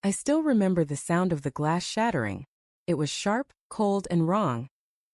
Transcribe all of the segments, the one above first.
I still remember the sound of the glass shattering. It was sharp, cold, and wrong,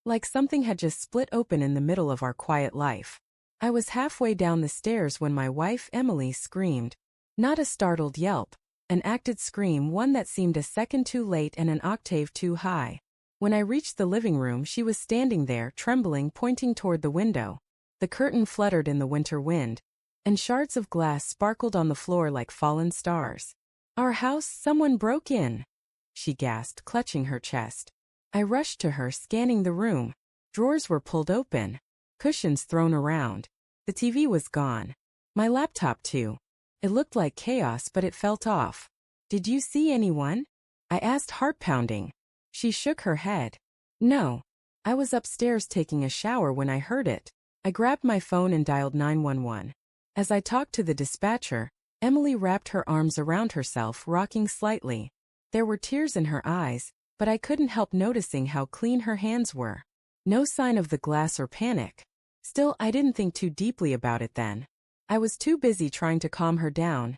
like something had just split open in the middle of our quiet life. I was halfway down the stairs when my wife Emily screamed. Not a startled yelp, an acted scream, one that seemed a second too late and an octave too high. When I reached the living room, she was standing there, trembling, pointing toward the window. The curtain fluttered in the winter wind, and shards of glass sparkled on the floor like fallen stars. "Our house, someone broke in," she gasped, clutching her chest. I rushed to her, scanning the room. Drawers were pulled open, cushions thrown around. The TV was gone. My laptop too. It looked like chaos, but it felt off. "Did you see anyone?" I asked, heart pounding. She shook her head. "No. I was upstairs taking a shower when I heard it." I grabbed my phone and dialed 911. As I talked to the dispatcher, Emily wrapped her arms around herself, rocking slightly. There were tears in her eyes, but I couldn't help noticing how clean her hands were. No sign of the glass or panic. Still, I didn't think too deeply about it then. I was too busy trying to calm her down,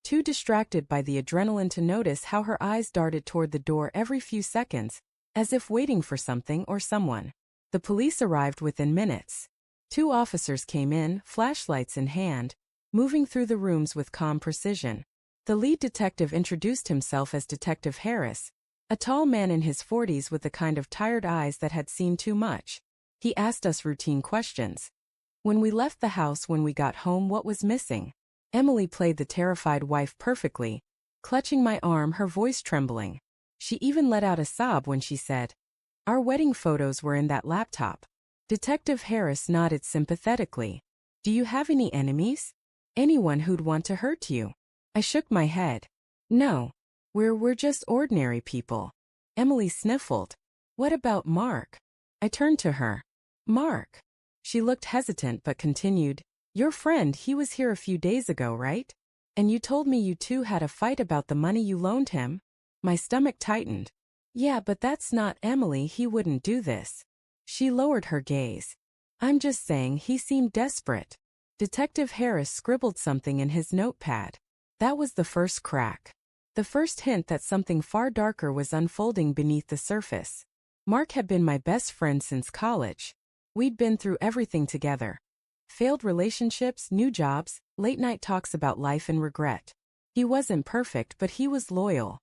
too distracted by the adrenaline to notice how her eyes darted toward the door every few seconds, as if waiting for something or someone. The police arrived within minutes. 2 officers came in, flashlights in hand, moving through the rooms with calm precision. The lead detective introduced himself as Detective Harris, a tall man in his 40s with the kind of tired eyes that had seen too much. He asked us routine questions. When we left the house, when we got home, what was missing? Emily played the terrified wife perfectly, clutching my arm, her voice trembling. She even let out a sob when she said, "Our wedding photos were in that laptop." Detective Harris nodded sympathetically. "Do you have any enemies? Anyone who'd want to hurt you?" I shook my head. "No. We're just ordinary people." Emily sniffled. "What about Mark?" I turned to her. "Mark?" She looked hesitant but continued, "Your friend, he was here a few days ago, right? And you told me you two had a fight about the money you loaned him?" My stomach tightened. "Yeah, but that's not Emily, he wouldn't do this." She lowered her gaze. "I'm just saying he seemed desperate." Detective Harris scribbled something in his notepad. That was the first crack. The first hint that something far darker was unfolding beneath the surface. Mark had been my best friend since college. We'd been through everything together. Failed relationships, new jobs, late-night talks about life and regret. He wasn't perfect, but he was loyal.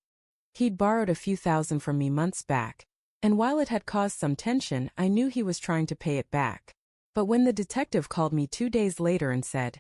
He'd borrowed a few thousand from me months back, and while it had caused some tension, I knew he was trying to pay it back. But when the detective called me 2 days later and said,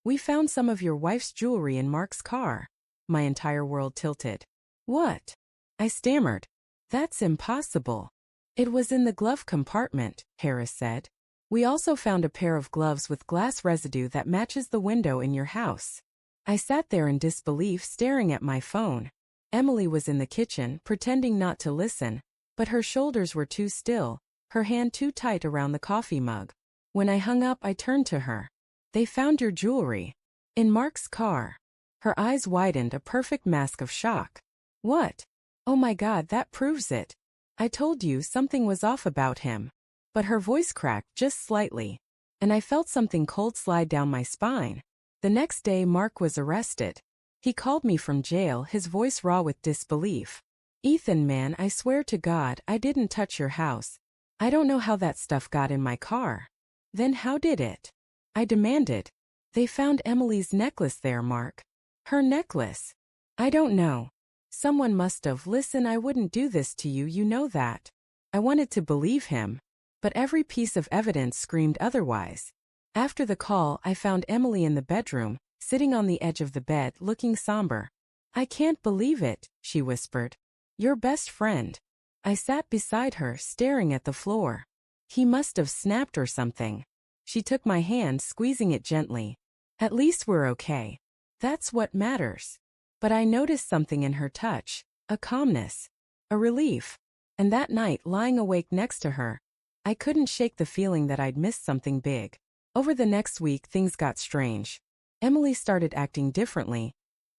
"We found some of your wife's jewelry in Mark's car," my entire world tilted. "What?" I stammered. "That's impossible." "It was in the glove compartment," Harris said. "We also found a pair of gloves with glass residue that matches the window in your house." I sat there in disbelief, staring at my phone. Emily was in the kitchen, pretending not to listen, but her shoulders were too still, her hand too tight around the coffee mug. When I hung up, I turned to her. "They found your jewelry in Mark's car." Her eyes widened, a perfect mask of shock. "What? Oh my God, that proves it. I told you something was off about him." But her voice cracked just slightly, and I felt something cold slide down my spine. The next day, Mark was arrested. He called me from jail, his voice raw with disbelief. "Ethan, man, I swear to God, I didn't touch your house. I don't know how that stuff got in my car." "Then how did it?" I demanded. "They found Emily's necklace there, Mark." "Her necklace?" "I don't know. Someone must have. Listen, I wouldn't do this to you, you know that." I wanted to believe him, but every piece of evidence screamed otherwise. After the call, I found Emily in the bedroom, sitting on the edge of the bed, looking somber. "I can't believe it," she whispered. "Your best friend." I sat beside her, staring at the floor. "He must have snapped or something." She took my hand, squeezing it gently. "At least we're okay. That's what matters." But I noticed something in her touch, a calmness, a relief. And that night, lying awake next to her, I couldn't shake the feeling that I'd missed something big. Over the next week, things got strange. Emily started acting differently.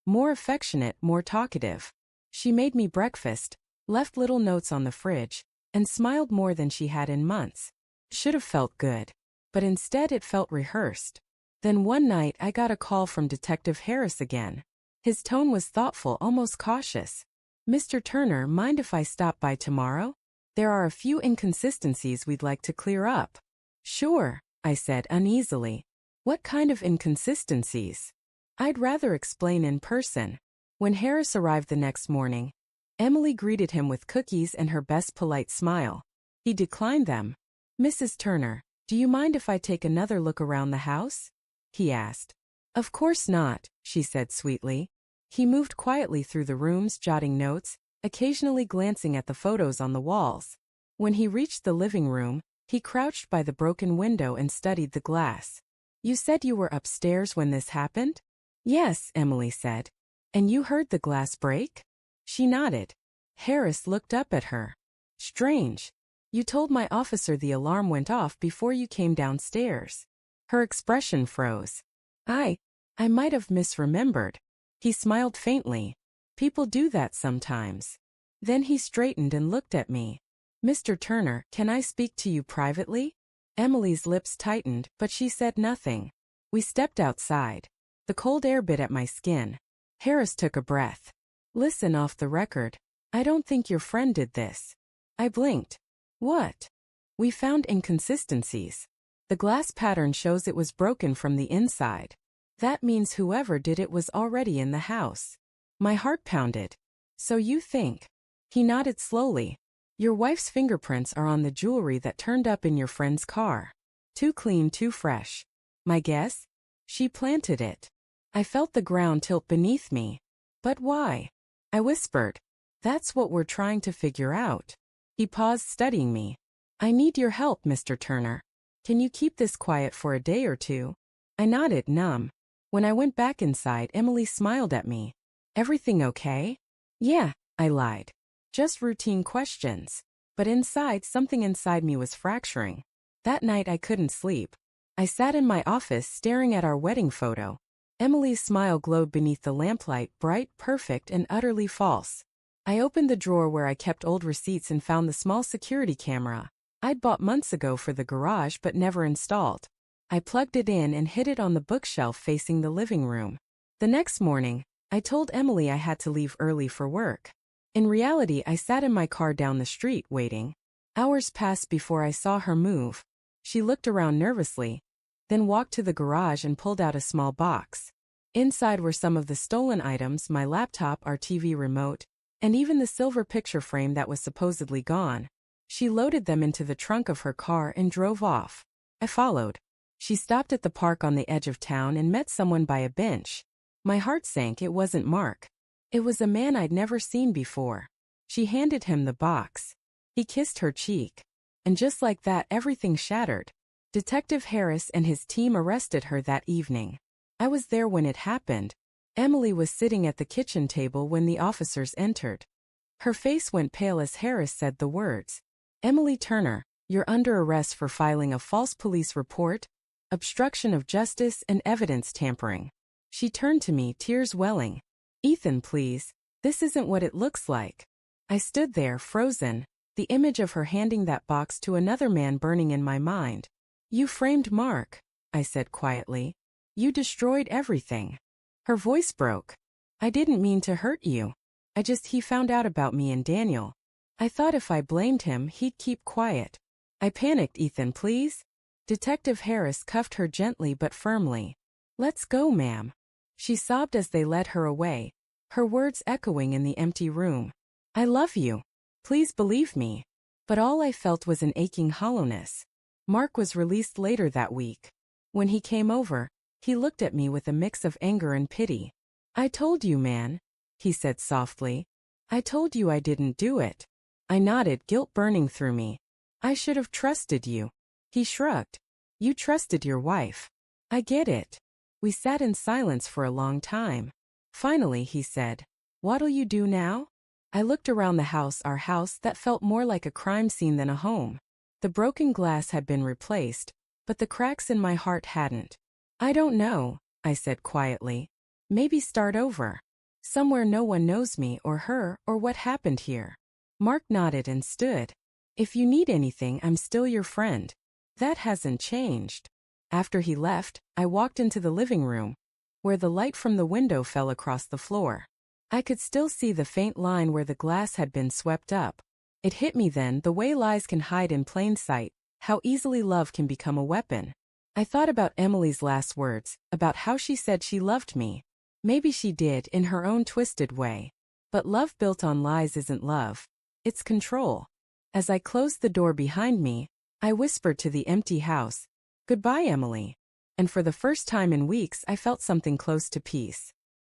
More affectionate, more talkative. She made me breakfast, left little notes on the fridge, and smiled more than she had in months. Should have felt good. But instead it felt rehearsed. Then one night I got a call from Detective Harris again. His tone was thoughtful, almost cautious. Mr. Turner, mind if I stop by tomorrow? There are a few inconsistencies we'd like to clear up. Sure, I said uneasily. What kind of inconsistencies? I'd rather explain in person. When Harris arrived the next morning, Emily greeted him with cookies and her best polite smile. He declined them. Mrs. Turner, do you mind if I take another look around the house? He asked. Of course not, she said sweetly. He moved quietly through the rooms, jotting notes, occasionally glancing at the photos on the walls. When he reached the living room, he crouched by the broken window and studied the glass. You said you were upstairs when this happened? Yes, Emily said. And you heard the glass break? She nodded. Harris looked up at her. Strange. You told my officer the alarm went off before you came downstairs. Her expression froze. I might have misremembered. He smiled faintly. People do that sometimes. Then he straightened and looked at me. Mr. Turner, can I speak to you privately? Emily's lips tightened, but she said nothing. We stepped outside. The cold air bit at my skin. Harris took a breath. Listen, off the record. I don't think your friend did this. I blinked. What? We found inconsistencies. The glass pattern shows it was broken from the inside. That means whoever did it was already in the house. My heart pounded. So you think? He nodded slowly. Your wife's fingerprints are on the jewelry that turned up in your friend's car. Too clean, too fresh. My guess? She planted it. I felt the ground tilt beneath me. But why? I whispered. That's what we're trying to figure out. He paused, studying me. I need your help, Mr. Turner. Can you keep this quiet for a day or two? I nodded, numb. When I went back inside, Emily smiled at me. Everything okay? Yeah, I lied. Just routine questions. But inside, something inside me was fracturing. That night I couldn't sleep. I sat in my office staring at our wedding photo. Emily's smile glowed beneath the lamplight, bright, perfect, and utterly false. I opened the drawer where I kept old receipts and found the small security camera I'd bought months ago for the garage but never installed. I plugged it in and hid it on the bookshelf facing the living room. The next morning, I told Emily I had to leave early for work. In reality, I sat in my car down the street waiting. Hours passed before I saw her move. She looked around nervously, then walked to the garage and pulled out a small box. Inside were some of the stolen items, my laptop, our TV remote, and even the silver picture frame that was supposedly gone. She loaded them into the trunk of her car and drove off. I followed. She stopped at the park on the edge of town and met someone by a bench. My heart sank. It wasn't Mark. It was a man I'd never seen before. She handed him the box. He kissed her cheek. And just like that, everything shattered. Detective Harris and his team arrested her that evening. I was there when it happened. Emily was sitting at the kitchen table when the officers entered. Her face went pale as Harris said the words. Emily Turner, you're under arrest for filing a false police report, obstruction of justice, and evidence tampering. She turned to me, tears welling. Ethan, please. This isn't what it looks like. I stood there, frozen, the image of her handing that box to another man burning in my mind. You framed Mark, I said quietly. You destroyed everything. Her voice broke. I didn't mean to hurt you. He found out about me and Daniel. I thought if I blamed him, he'd keep quiet. I panicked. Ethan, please. Detective Harris cuffed her gently but firmly. Let's go, ma'am. She sobbed as they led her away, her words echoing in the empty room. I love you. Please believe me. But all I felt was an aching hollowness. Mark was released later that week. When he came over, he looked at me with a mix of anger and pity. I told you, man, he said softly. I told you I didn't do it. I nodded, guilt burning through me. I should have trusted you. He shrugged. You trusted your wife. I get it. We sat in silence for a long time. Finally, he said, what'll you do now? I looked around the house, our house that felt more like a crime scene than a home. The broken glass had been replaced, but the cracks in my heart hadn't. I don't know, I said quietly. Maybe start over. Somewhere no one knows me or her or what happened here. Mark nodded and stood. If you need anything, I'm still your friend. That hasn't changed. After he left, I walked into the living room. where the light from the window fell across the floor. I could still see the faint line where the glass had been swept up. It hit me then, the way lies can hide in plain sight, how easily love can become a weapon. I thought about Emily's last words, about how she said she loved me. Maybe she did in her own twisted way. But love built on lies isn't love. It's control. As I closed the door behind me, I whispered to the empty house, "Goodbye, Emily." And for the first time in weeks I felt something close to peace.